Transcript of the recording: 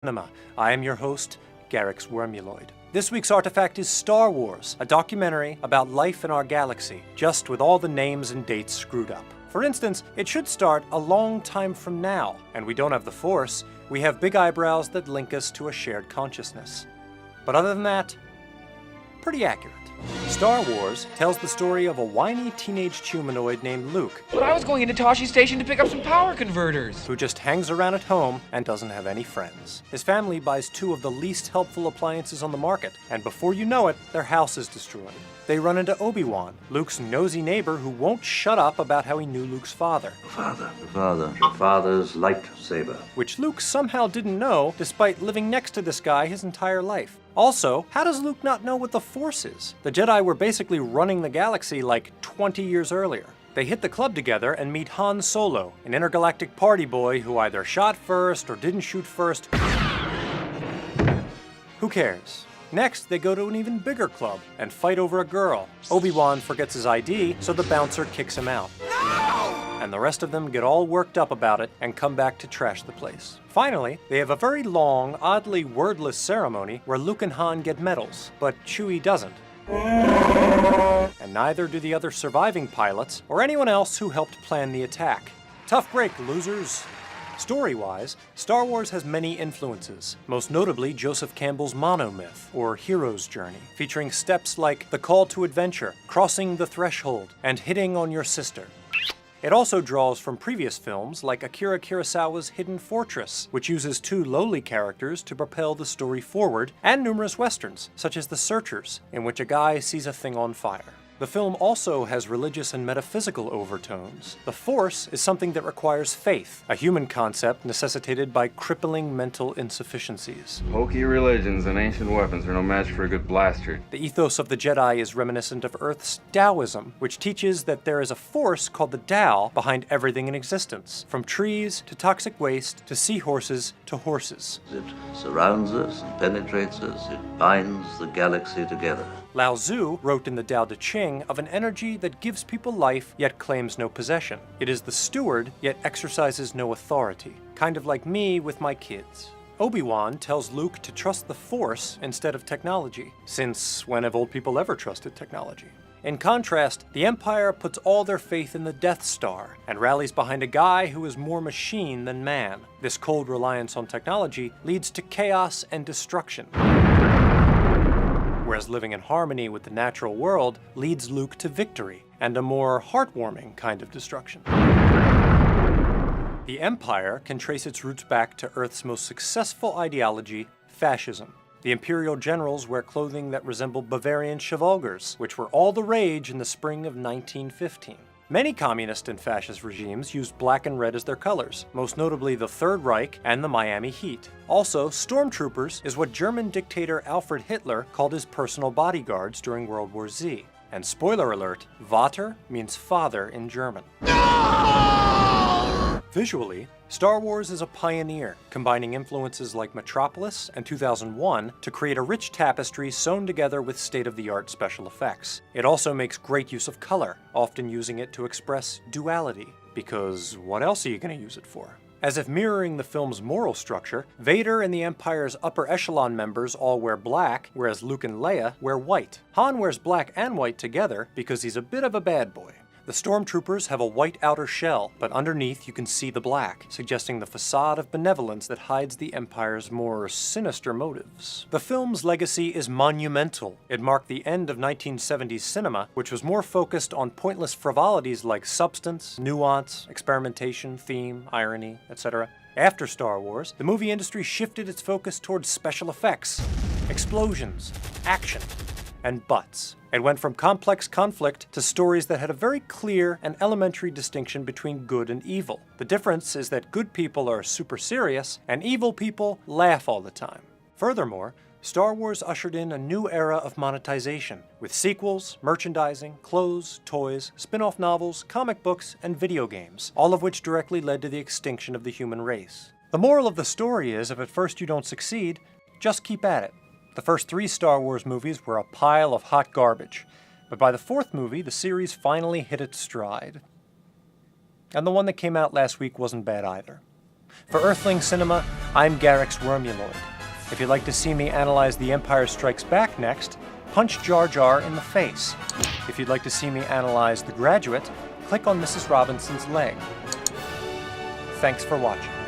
Cinema. I am your host, garyx wormuloid. This week's artifact is Star Wars, a documentary about life in our galaxy, just with all the names and dates screwed up. For instance, it should start a long time from now, and we don't have the Force, we have big eyebrows that link us to a shared consciousness. But other than that, pretty accurate. Star Wars tells the story of a whiny teenage humanoid named Luke, But I was going into Toshi Station to pick up some power converters. who just hangs around at home and doesn't have any friends. His family buys two of the least helpful appliances on the market, and before you know it, their house is destroyed. They run into Obi-Wan, Luke's nosy neighbor who won't shut up about how he knew Luke's father. Your father's lightsaber. Which Luke somehow didn't know, despite living next to this guy his entire life. Also, how does Luke not know what the Force is? The Jedi were basically running the galaxy like 20 years earlier. They hit the club together and meet Han Solo, an intergalactic party boy who either shot first or didn't shoot first. Who cares? Next, they go to an even bigger club and fight over a girl. Obi-Wan forgets his ID, so the bouncer kicks him out. And the rest of them get all worked up about it and come back to trash the place. Finally, they have a very long, oddly wordless ceremony where Luke and Han get medals, but Chewie doesn't. And neither do the other surviving pilots or anyone else who helped plan the attack. Tough break, losers. Story-wise, Star Wars has many influences, most notably Joseph Campbell's monomyth, or hero's journey, featuring steps like the call to adventure, crossing the threshold, and hitting on your sister. It also draws from previous films like Akira Kurosawa's Hidden Fortress, which uses two lowly characters to propel the story forward, and numerous westerns, such as The Searchers, in which a guy sees a thing on fire. The film also has religious and metaphysical overtones. The Force is something that requires faith, a human concept necessitated by crippling mental insufficiencies. Hokey religions and ancient weapons are no match for a good blaster. The ethos of the Jedi is reminiscent of Earth's Taoism, which teaches that there is a force called the Tao behind everything in existence, from trees to toxic waste to seahorses to horses. It surrounds us and penetrates us. It binds the galaxy together. Lao Tzu wrote in the Tao Te Ching of an energy that gives people life yet claims no possession. It is the steward yet exercises no authority, kind of like me with my kids. Obi-Wan tells Luke to trust the Force instead of technology, since when have old people ever trusted technology? In contrast, the Empire puts all their faith in the Death Star and rallies behind a guy who is more machine than man. This cold reliance on technology leads to chaos and destruction, whereas living in harmony with the natural world leads Luke to victory and a more heartwarming kind of destruction. The Empire can trace its roots back to Earth's most successful ideology, fascism. The Imperial generals wear clothing that resembled Bavarian chevalgers, which were all the rage in the spring of 1915. Many communist and fascist regimes used black and red as their colors, most notably the Third Reich and the Miami Heat. Also, stormtroopers is what German dictator Alfred Hitler called his personal bodyguards during World War Z. And spoiler alert, Vater means father in German. Visually, Star Wars is a pioneer, combining influences like Metropolis and 2001 to create a rich tapestry sewn together with state-of-the-art special effects. It also makes great use of color, often using it to express duality, because what else are you going to use it for? As if mirroring the film's moral structure, Vader and the Empire's upper echelon members all wear black, whereas Luke and Leia wear white. Han wears black and white together because he's a bit of a bad boy. The stormtroopers have a white outer shell, but underneath you can see the black, suggesting the facade of benevolence that hides the Empire's more sinister motives. The film's legacy is monumental. It marked the end of 1970s cinema, which was more focused on pointless frivolities like substance, nuance, experimentation, theme, irony, etc. After Star Wars, the movie industry shifted its focus towards special effects, explosions, action, and butts. It went from complex conflict to stories that had a very clear and elementary distinction between good and evil. The difference is that good people are super serious, and evil people laugh all the time. Furthermore, Star Wars ushered in a new era of monetization, with sequels, merchandising, clothes, toys, spin-off novels, comic books, and video games, all of which directly led to the extinction of the human race. The moral of the story is, if at first you don't succeed, just keep at it. The first 3 Star Wars movies were a pile of hot garbage, but by the 4th movie, the series finally hit its stride. And the one that came out last week wasn't bad either. For Earthling Cinema, I'm garyx wormuloid. If you'd like to see me analyze The Empire Strikes Back next, punch Jar Jar in the face. If you'd like to see me analyze The Graduate, click on Mrs. Robinson's leg. Thanks for watching.